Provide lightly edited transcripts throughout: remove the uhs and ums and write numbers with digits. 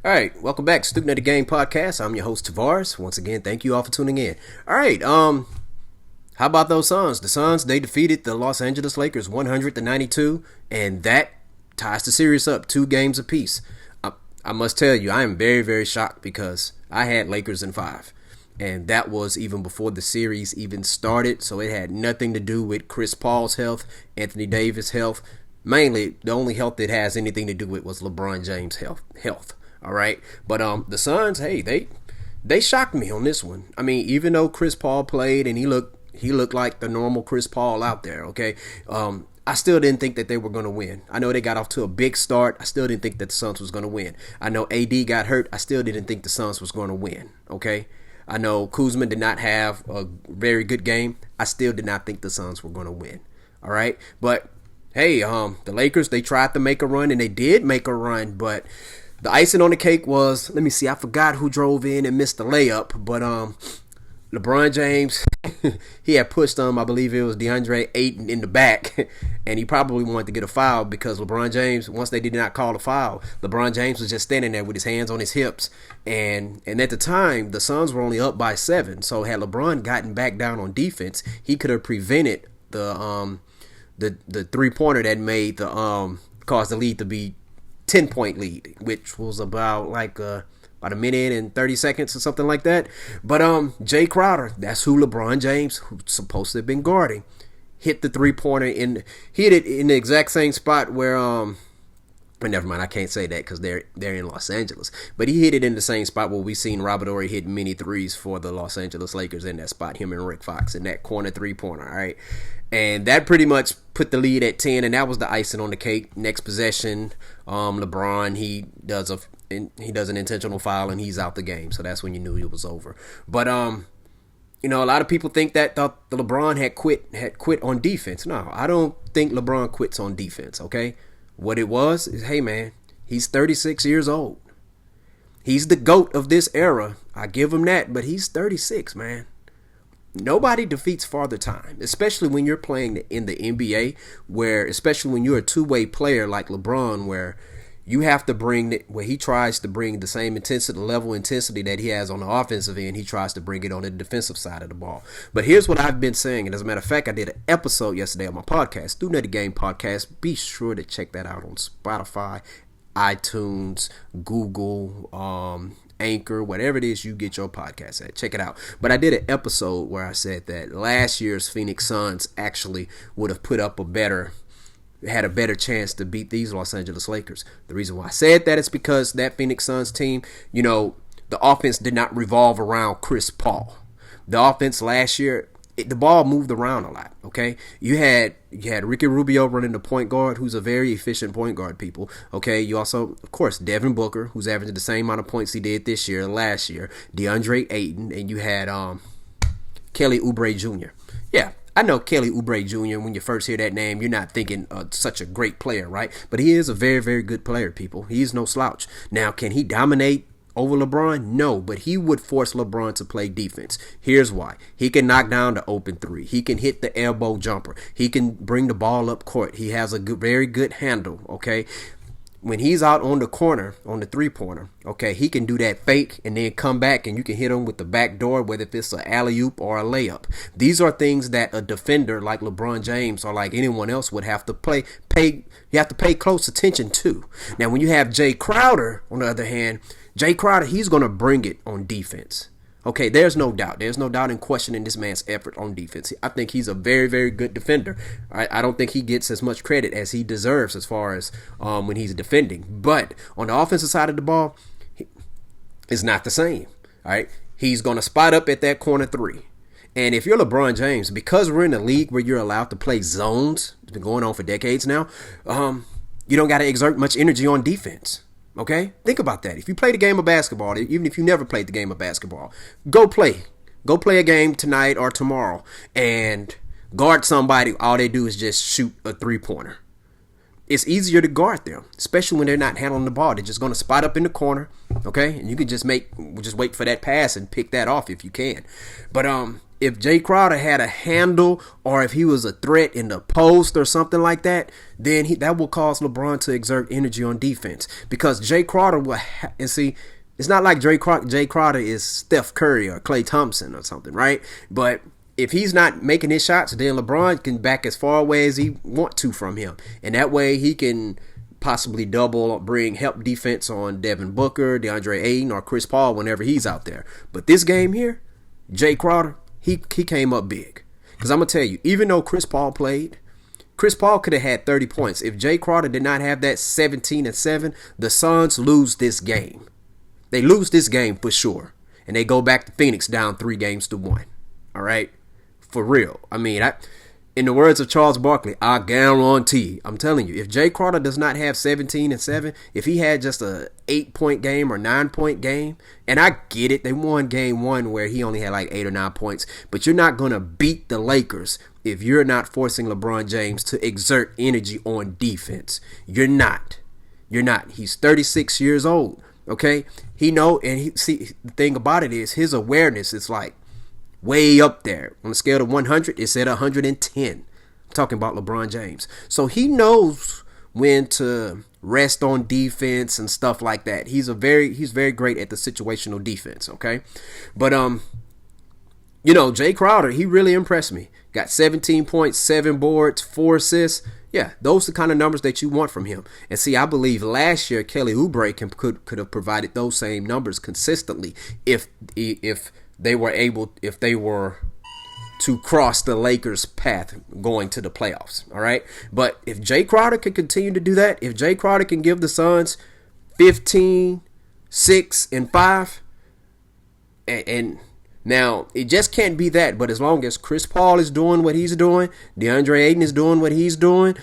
All right, welcome back, Student of the Game podcast. I'm your host Tavares. Once again, thank you all for tuning in. All right, how about those Suns? The Suns, they defeated the Los Angeles Lakers 100-92, and that ties the series up 2 games apiece. I must tell you, I am very, very shocked because I had Lakers in 5, and that was even before the series even started. So it had nothing to do with Chris Paul's health, Anthony Davis' health. Mainly, the only health it has anything to do with was LeBron James' health. All right, but the Suns, hey, they shocked me on this one. I mean, even though Chris Paul played and he looked like the normal Chris Paul out there, okay, I still didn't think that they were going to win. I know they got off to a big start. I still didn't think that the Suns was going to win. I know AD got hurt. I still didn't think the Suns was going to win, okay. I know Kuzma did not have a very good game. I still did not think the Suns were going to win, all right. But hey, the Lakers, they tried to make a run, and they did make a run, but the icing on the cake was, let me see, I forgot who drove in and missed the layup, but LeBron James, he had pushed I believe it was DeAndre Ayton in the back, and he probably wanted to get a foul because LeBron James, once they did not call a foul, LeBron James was just standing there with his hands on his hips, and at the time, the Suns were only up by 7, so had LeBron gotten back down on defense, he could have prevented the three-pointer that made caused the lead to be 10-point lead, which was about a minute and 30 seconds or something like that. But Jae Crowder, that's who LeBron James, who's supposed to have been guarding, hit the three-pointer hit it in the exact same spot where but never mind, I can't say that because they're in Los Angeles. But he hit it in the same spot where we seen Robert Horry hit many threes for the Los Angeles Lakers in that spot, him and Rick Fox in that corner three-pointer, all right? And that pretty much put the lead at 10, and that was the icing on the cake. Next possession, LeBron, he does an intentional foul, and he's out the game. So that's when you knew it was over. But a lot of people think that the LeBron had quit on defense. No, I don't think LeBron quits on defense, okay? What it was is, hey, man, he's 36 years old. He's the GOAT of this era. I give him that, but he's 36, man. Nobody defeats Father Time, especially when you're playing in the NBA, especially when you're a two-way player like LeBron, where you have to where he tries to bring the same level intensity that he has on the offensive end, he tries to bring it on the defensive side of the ball. But here's what I've been saying, and as a matter of fact, I did an episode yesterday on my podcast, Student of the Game podcast. Be sure to check that out on Spotify, iTunes, Google, Anchor, whatever it is you get your podcast at. Check it out. But I did an episode where I said that last year's Phoenix Suns actually would have had a better chance to beat these Los Angeles Lakers. The reason why I said that is because that Phoenix Suns team, the offense did not revolve around Chris Paul. The offense last year, the ball moved around a lot, okay? You had Ricky Rubio running the point guard, who's a very efficient point guard, people, okay? You also, of course, Devin Booker, who's averaging the same amount of points he did this year and last year, DeAndre Ayton, and you had Kelly Oubre Jr. Yeah, I know Kelly Oubre Jr., when you first hear that name, you're not thinking such a great player, right? But he is a very, very good player, people. He's no slouch. Now, can he dominate over LeBron? No, but he would force LeBron to play defense. Here's why. He can knock down the open three. He can hit the elbow jumper. He can bring the ball up court. He has a very good handle, okay? When he's out on the corner, on the three-pointer, okay, he can do that fake and then come back and you can hit him with the back door, whether if it's an alley-oop or a layup. These are things that a defender like LeBron James or like anyone else would have to you have to pay close attention to. Now, when you have Jae Crowder, on the other hand, Jae Crowder, he's going to bring it on defense. Okay, there's no doubt. There's no doubt in questioning this man's effort on defense. I think he's a very, very good defender. I don't think he gets as much credit as he deserves as far as when he's defending. But on the offensive side of the ball, it's not the same. All right, he's going to spot up at that corner three. And if you're LeBron James, because we're in a league where you're allowed to play zones, it's been going on for decades now, you don't got to exert much energy on defense. Okay? Think about that. If you play the game of basketball, even if you never played the game of basketball, go play. Go play a game tonight or tomorrow and guard somebody. All they do is just shoot a three-pointer. It's easier to guard them, especially when they're not handling the ball. They're just going to spot up in the corner, okay? And you can just wait for that pass and pick that off if you can. But if Jae Crowder had a handle or if he was a threat in the post or something like that, then that will cause LeBron to exert energy on defense, because Jae Crowder will and see, it's not like Jae Crowder is Steph Curry or Klay Thompson or something, right? But if he's not making his shots, then LeBron can back as far away as he want to from him, and that way he can possibly help defense on Devin Booker, DeAndre Ayton, or Chris Paul whenever he's out there. But this game here, Jae Crowder, he came up big. Because I'm going to tell you, even though Chris Paul played, Chris Paul could have had 30 points. If Jae Crowder did not have that 17-7, the Suns lose this game. They lose this game for sure. And they go back to Phoenix down 3-1. All right? For real. I mean, in the words of Charles Barkley, I guarantee, I'm telling you, if Jae Crowder does not have 17-7, if he had just a 8-point game or 9-point game, and I get it, they won game 1 where he only had like 8 or 9 points, but you're not going to beat the Lakers if you're not forcing LeBron James to exert energy on defense. You're not. He's 36 years old, okay? The thing about it is his awareness is like way up there. On a scale of 100, it's at 110. I'm talking about LeBron James. So he knows when to rest on defense and stuff like that. He's very great at the situational defense, okay? But Jae Crowder, he really impressed me. Got 17 points, 7 boards, 4 assists. Yeah, those are the kind of numbers that you want from him. And see, I believe last year Kelly Oubre could have provided those same numbers consistently if they were to cross the Lakers' path going to the playoffs, all right? But if Jae Crowder can continue to do that, if Jae Crowder can give the Suns 15, 6, and 5, and now it just can't be that, but as long as Chris Paul is doing what he's doing, DeAndre Ayton is doing what he's doing,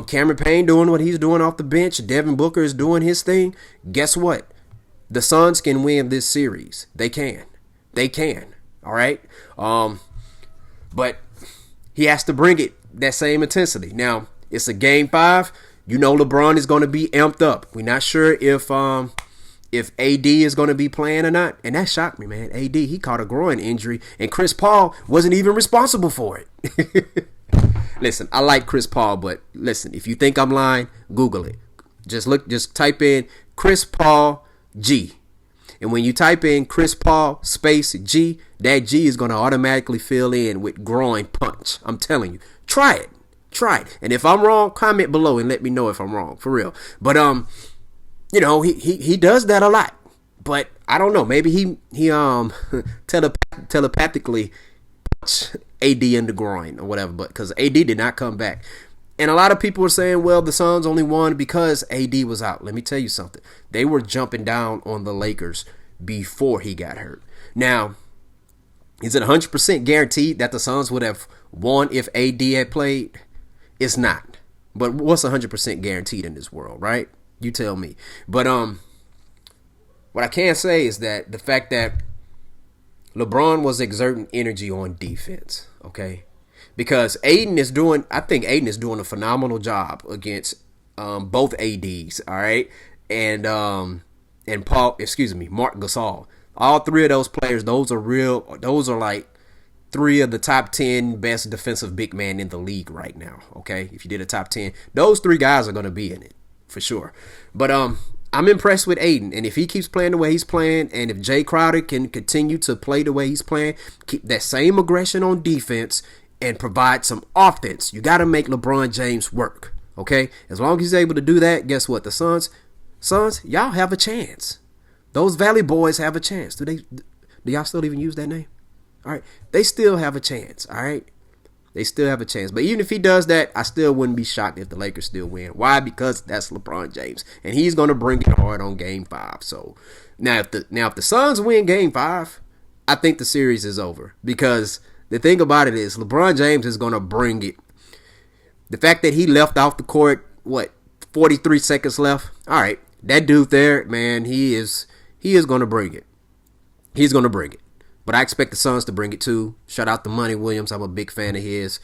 Cameron Payne doing what he's doing off the bench, Devin Booker is doing his thing, guess what? The Suns can win this series. They can. All right? But he has to bring it that same intensity. Now, it's a game 5. LeBron is going to be amped up. We're not sure if AD is going to be playing or not. And that shocked me, man. AD, he caught a groin injury, and Chris Paul wasn't even responsible for it. Listen, I like Chris Paul, but listen, if you think I'm lying, Google it. Just type in Chris Paul G. And when you type in Chris Paul space G, that G is going to automatically fill in with groin punch. I'm telling you. Try it. And if I'm wrong, comment below and let me know if I'm wrong. For real. But, he does that a lot. But I don't know. Maybe he telepathically punched AD in the groin or whatever. But because AD did not come back. And a lot of people were saying, well, the Suns only won because AD was out. Let me tell you something. They were jumping down on the Lakers before he got hurt. Now, is it 100% guaranteed that the Suns would have won if AD had played? It's not. But what's 100% guaranteed in this world, right? You tell me. But what I can say is that the fact that LeBron was exerting energy on defense, okay? Because I think Ayton is doing a phenomenal job against both ADs, all right? And Marc Gasol. All 3 of those players, those are like 3 of the top 10 best defensive big men in the league right now, okay? If you did a top 10, those 3 guys are going to be in it for sure. But I'm impressed with Ayton, and if he keeps playing the way he's playing, and if Jae Crowder can continue to play the way he's playing, keep that same aggression on defense, and provide some offense. You got to make LeBron James work, okay? As long as he's able to do that, guess what? The Suns, y'all have a chance. Those Valley Boys have a chance. Do y'all still even use that name? All right. They still have a chance, all right? They still have a chance. But even if he does that, I still wouldn't be shocked if the Lakers still win. Why? Because that's LeBron James, and he's going to bring it hard on Game 5. So now if the Suns win Game 5, I think the series is over, because the thing about it is LeBron James is going to bring it. The fact that he left off the court, 43 seconds left? All right. That dude there, man, he is going to bring it. He's going to bring it. But I expect the Suns to bring it too. Shout out to Monty Williams. I'm a big fan of his.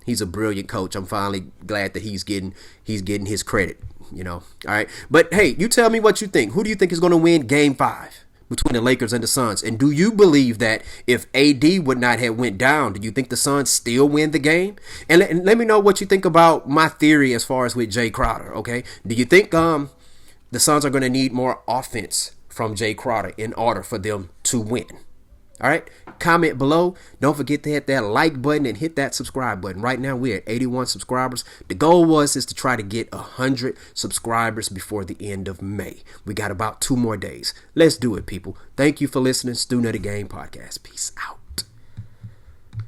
He's a brilliant coach. I'm finally glad that he's getting his credit, All right. But hey, you tell me what you think. Who do you think is going to win Game 5 between the Lakers and the Suns? And do you believe that if AD would not have went down, do you think the Suns still win the game? And let me know what you think about my theory as far as with Jae Crowder, okay? Do you think the Suns are going to need more offense from Jae Crowder in order for them to win? All right, comment below. Don't forget to hit that like button and hit that subscribe button. Right now we're at 81 subscribers. The goal is to try to get 100 subscribers before the end of May. We got about 2 more days. Let's do it, people. Thank you for listening. Stu Nutty Game Podcast. Peace out.